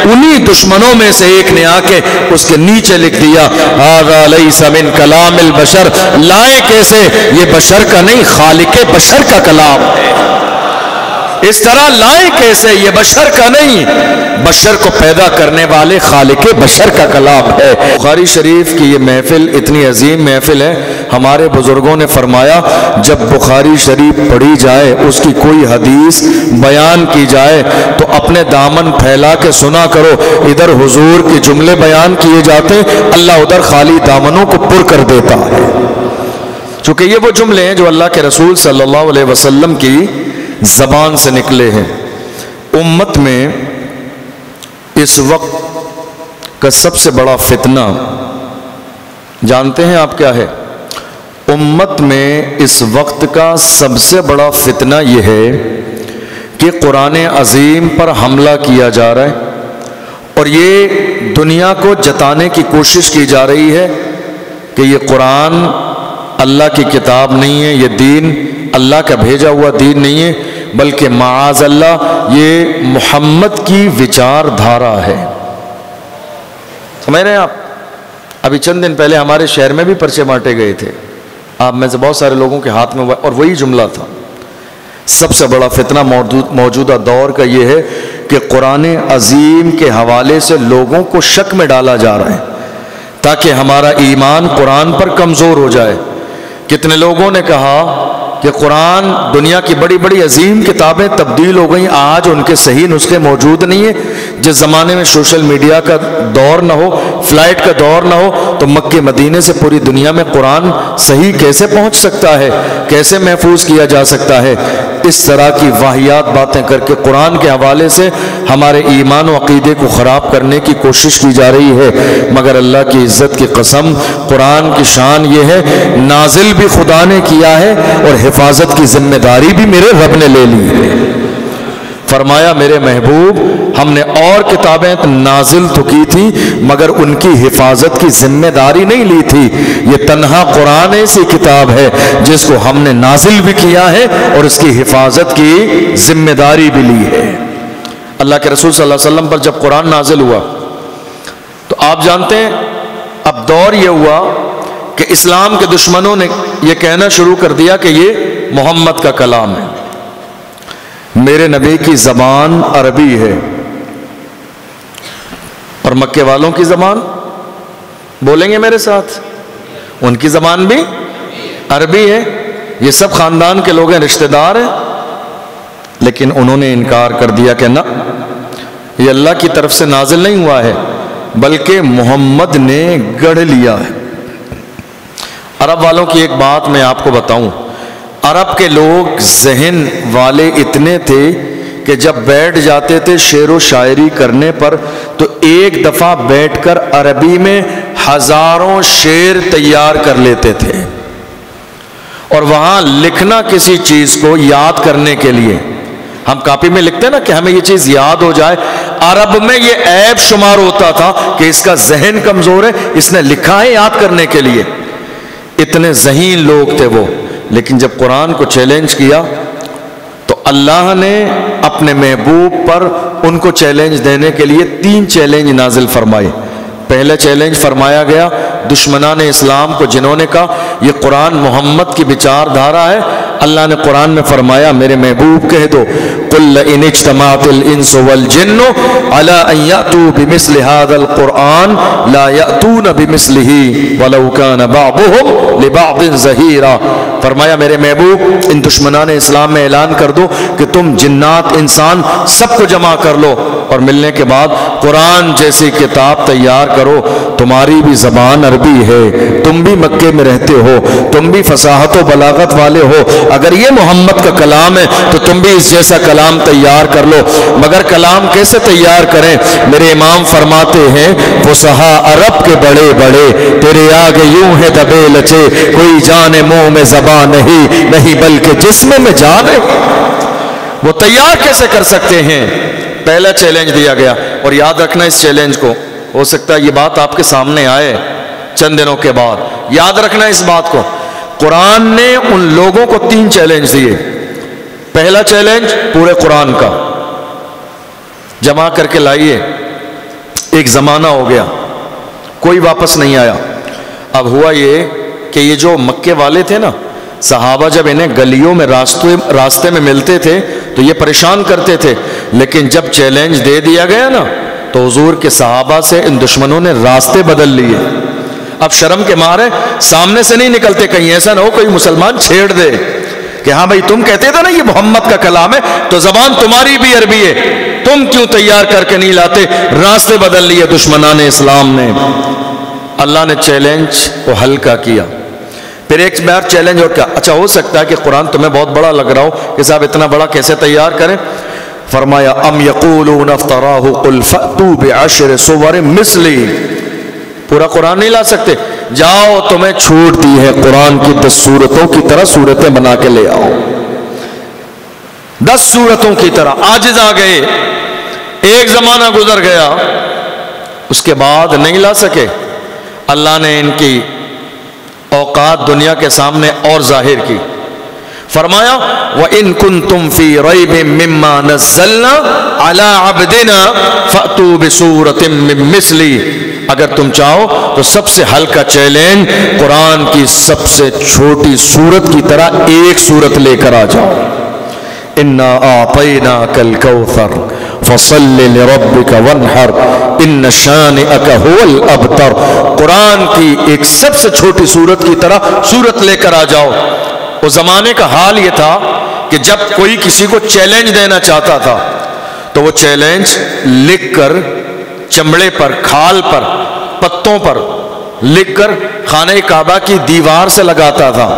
उन्हीं दुश्मनों में से एक ने आके उसके नीचे लिख दिया हाज़ा लैसा मिन कलामिल बशर, लाए कैसे, ये बशर का नहीं खालिक बशर का कलाम है। इस तरह लाए कैसे, ये बशर का नहीं, बशर को पैदा करने वाले खालिक बशर का कलाम है। बुखारी शरीफ की ये महफिल इतनी अजीम महफिल है। हमारे बुजुर्गों ने फरमाया जब बुखारी शरीफ पढ़ी जाए, उसकी कोई हदीस बयान की जाए तो अपने दामन फैला के सुना करो। इधर हुजूर के जुमले बयान किए जाते, अल्लाह उधर खाली दामनों को पुर कर देता है। चूंकि ये वो जुमले हैं जो अल्लाह के रसूल सल्लल्लाहु अलैहि वसल्लम की ज़बान से निकले हैं। उम्मत में इस वक्त का सबसे बड़ा फितना जानते हैं आप क्या है? उम्मत में इस वक्त का सबसे बड़ा फितना यह है कि कुरान अजीम पर हमला किया जा रहा है और ये दुनिया को जताने की कोशिश की जा रही है कि ये कुरान अल्लाह की किताब नहीं है, ये दीन अल्लाह का भेजा हुआ दीन नहीं है, बल्कि माआज़ अल्लाह ये मोहम्मद की विचारधारा है। समझ रहे हैं आप? अभी चंद दिन पहले हमारे शहर में भी पर्चे बांटे गए थे, आप में से बहुत सारे लोगों के हाथ में, और वही जुमला था। सबसे बड़ा फितना मौजूदा दौर का ये है कि कुरान अजीम के हवाले से लोगों को शक में डाला जा रहा है ताकि हमारा ईमान कुरान पर कमज़ोर हो जाए। कितने लोगों ने कहा कि कुरान दुनिया की बड़ी बड़ी अजीम किताबें तब्दील हो गई, आज उनके सही नुस्खे मौजूद नहीं है। जिस ज़माने में सोशल मीडिया का दौर ना हो, फ्लाइट का दौर ना हो, तो मक्के मदीने से पूरी दुनिया में कुरान सही कैसे पहुंच सकता है, कैसे महफूज किया जा सकता है? इस तरह की वाहियात बातें करके कुरान के हवाले से हमारे ईमान व अक़ीदे को ख़राब करने की कोशिश की जा रही है। मगर अल्लाह की इज़्ज़त की कसम, कुरान की शान ये है, नाजिल भी खुदा ने किया है और हिफाजत की जिम्मेदारी भी मेरे रब ने ले ली है। फरमाया मेरे महबूब हमने और किताबें नाजिल तो की थी मगर उनकी हिफाजत की जिम्मेदारी नहीं ली थी। ये तन्हा कुरान ऐसी किताब है जिसको हमने नाजिल भी किया है और इसकी हिफाजत की जिम्मेदारी भी ली है। अल्लाह के रसूल सल्लल्लाहु अलैहि वसल्लम पर जब कुरान नाजिल हुआ तो आप जानते हैं अब दौर ये हुआ कि इस्लाम के दुश्मनों ने यह कहना शुरू कर दिया कि ये मोहम्मद का कलाम है। मेरे नबी की ज़बान अरबी है और मक्के वालों की ज़बान, बोलेंगे मेरे साथ, उनकी ज़बान भी अरबी है। ये सब ख़ानदान के लोग हैं, रिश्तेदार हैं, लेकिन उन्होंने इनकार कर दिया कि ना, ये अल्लाह की तरफ से नाजिल नहीं हुआ है बल्कि मोहम्मद ने गढ़ लिया है। अरब वालों की एक बात मैं आपको बताऊं, अरब के लोग ज़हन वाले इतने थे कि जब बैठ जाते थे शेर व शायरी करने पर तो एक दफ़ा बैठकर अरबी में हज़ारों शेर तैयार कर लेते थे। और वहाँ लिखना किसी चीज़ को याद करने के लिए, हम कापी में लिखते हैं ना कि हमें ये चीज़ याद हो जाए, अरब में ये ऐब शुमार होता था कि इसका जहन कमज़ोर है, इसने लिखा है याद करने के लिए। इतने ज़हीन लोग थे वो। लेकिन जब कुरान को चैलेंज किया तो अल्लाह ने अपने महबूब पर उनको चैलेंज देने के लिए 3 चैलेंज नाजिल फरमाए। पहले चैलेंज फरमाया गया दुश्मनान इस्लाम को, जिन्होंने कहा ये कुरान मोहम्मद की विचारधारा है। अल्लाह ने कुरान में फरमाया मेरे महबूब कह दो कुल इन इज्तमाअतिल इंसु वल जिन्नु अला अन यातू बिमिस्लि हाज़ल कुरान ला यातून बिमिस्लिही वलौ कान बअदुहुम लिबअदिन ज़हीरा। फरमाया मेरे महबूब इन दुश्मनान इस्लाम में ऐलान कर दो कि तुम जिन्नात इंसान सबको जमा कर लो और मिलने के बाद कुरान जैसी किताब तैयार करो। तुम्हारी भी ज़बान अरबी है, तुम भी मक्के में रहते हो, तुम भी फसाहत व बलागत वाले हो, अगर ये मोहम्मद का कलाम है तो तुम भी इस जैसा कलाम तैयार कर लो। मगर कलाम कैसे तैयार करें? मेरे इमाम फरमाते हैं फुसहा अरब के बड़े बड़े तेरे आगे यूं है दबे लचे, कोई जाने मुंह में ज़बान नहीं बल्कि जिस्म में जान है। वो तैयार कैसे कर सकते हैं? पहला चैलेंज दिया गया। और याद रखना इस चैलेंज को, हो सकता है ये बात आपके सामने आए चंद दिनों के बाद, याद रखना इस बात को। कुरान ने उन लोगों को 3 चैलेंज दिए। पहला चैलेंज पूरे कुरान का जमा करके लाइए, ایک زمانہ ہو گیا، کوئی واپس نہیں آیا۔ اب ہوا یہ کہ یہ جو مکے والے تھے نا، صحابہ جب انہیں گلیوں میں راستے میں ملتے تھے تو یہ پریشان کرتے تھے، لیکن جب چیلنج دے دیا گیا نا تو حضور کے صحابہ سے ان دشمنوں نے راستے بدل لیے۔ اب شرم کے مارے سامنے سے نہیں نکلتے، کہیں ایسا نہ ہو کوئی مسلمان چھیڑ دے کہ ہاں بھائی تم کہتے تھے نا یہ محمد کا کلام ہے، تو زبان تمہاری بھی عربی ہے، تم کیوں تیار کر کے نہیں لاتے؟ راستے بدل لیے دشمنان اسلام نے۔ اللہ نے چیلنج کو ہلکا کیا۔ پھر ایک بار چیلنج اور کیا، اچھا ہو سکتا ہے کہ قرآن تمہیں بہت بڑا لگ رہا ہو کہ صاحب اتنا بڑا کیسے تیار کریں؟ فرمایا ام یقولون افتراہ قل فأتوا بعشر سور مثلی، پورا قرآن نہیں لا سکتے، جاؤ تمہیں چھوٹ دی ہے قرآن کی 10 سورتوں کی طرح سورتیں بنا کے لے آؤ، 10 سورتوں کی طرح۔ عاجز آ گئے، ایک زمانہ گزر گیا، اس کے بعد نہیں لا سکے۔ اللہ نے ان کی اوقات دنیا کے سامنے اور ظاہر کی، فرمایا وَإِن كُنتُمْ فِي رَيْبٍ مِّمَّا نَزَّلْنَا عَلَىٰ عَبْدِنَا فَأْتُوا بِسُورَةٍ مِّن مِّثْلِهِ، اگر تم چاہو تو سب سے ہلکا چیلنج قرآن کی سب سے چھوٹی سورت کی طرح ایک سورت لے کر آ جاؤ۔ اِنَّا أَعْطَيْنَاكَ الْكَوْثَرَ فَصَلِّ لِرَبِّكَ وَانْحَرْ إِنَّ شَانِئَكَ هُوَ الْأَبْتَرُ، قرآن کی ایک سب سے چھوٹی سورت کی طرح سورت لے کر آ جاؤ۔ اس زمانے کا حال یہ تھا کہ جب کوئی کسی کو چیلنج دینا چاہتا تھا تو وہ چیلنج لکھ کر چمڑے پر، کھال پر، پتوں پر لکھ کر خانہ کعبہ کی دیوار سے لگاتا تھا۔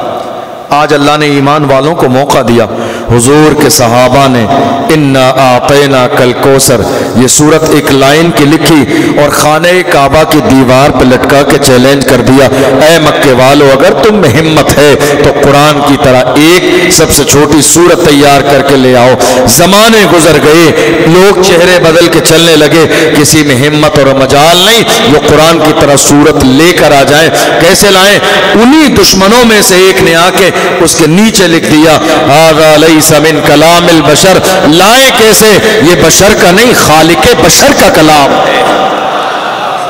آج اللہ نے ایمان والوں کو موقع دیا، حضور کے صحابہ نے انا اعطیناک الکوثر یہ سورت ایک لائن کی لکھی اور خانہ کعبہ کی دیوار پہ لٹکا کے چیلنج کر دیا، اے مکے والو اگر تم میں ہمت ہے تو قرآن کی طرح ایک سب سے چھوٹی سورت تیار کر کے لے آؤ۔ زمانے گزر گئے، لوگ چہرے بدل کے چلنے لگے، کسی میں ہمت اور مجال نہیں جو قرآن کی طرح سورت لے کر آ جائیں۔ کیسے لائیں؟ انہی دشمنوں میں سے ایک نے آ کے اس کے نیچے لکھ دیا ھذا لیس من کلام البشر، لائیں کیسے؟ یہ بشر کا نہیں، خالق بشر کا کلام ہے۔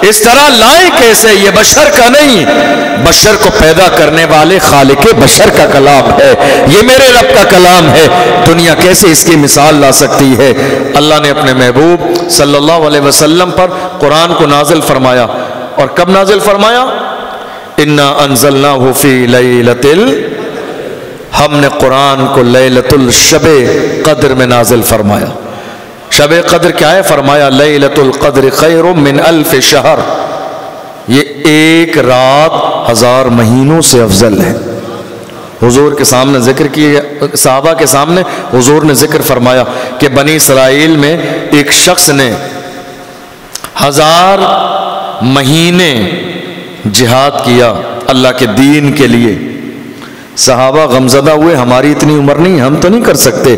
اس طرح لائیں کیسے؟ یہ بشر کا نہیں، بشر کو پیدا کرنے والے خالق بشر کا کلام ہے، یہ میرے رب کا کلام ہے۔ دنیا کیسے اس کی مثال لا سکتی ہے؟ اللہ نے اپنے محبوب صلی اللہ علیہ وسلم پر قرآن کو نازل فرمایا، اور کب نازل فرمایا؟ انا انزلناہ فی لیلۃ ہم نے قرآن کو لیلۃ الشب قدر میں نازل فرمایا۔ شب قدر کیا ہے؟ فرمایا لیلۃ القدر خیر من الف شہر، یہ ایک رات 1000 مہینوں سے افضل ہے۔ حضور کے سامنے ذکر کیا، صحابہ کے سامنے حضور نے ذکر فرمایا کہ بنی اسرائیل میں ایک شخص نے 1000 مہینے جہاد کیا اللہ کے دین کے لیے۔ صحابہ غمزدہ ہوئے، ہماری اتنی عمر نہیں، ہم تو نہیں کر سکتے۔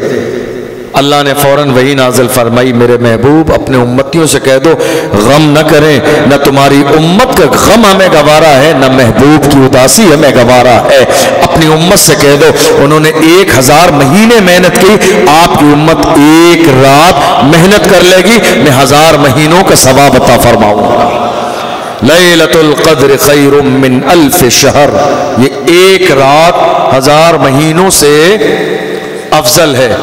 اللہ نے فوراً وہی نازل فرمائی، میرے محبوب اپنے امتیوں سے کہہ دو غم نہ کریں، نہ تمہاری امت کا غم ہمیں گوارا ہے، نہ محبوب کی اداسی ہمیں گوارا ہے۔ اپنی امت سے کہہ دو انہوں نے 1000 مہینے محنت کی، آپ کی امت ایک رات محنت کر لے گی، میں 1000 مہینوں کا ثواب عطا فرماؤں گا۔ لیلۃ القدر خیر من الف شہر، یہ ایک رات 1000 مہینوں سے افضل ہے۔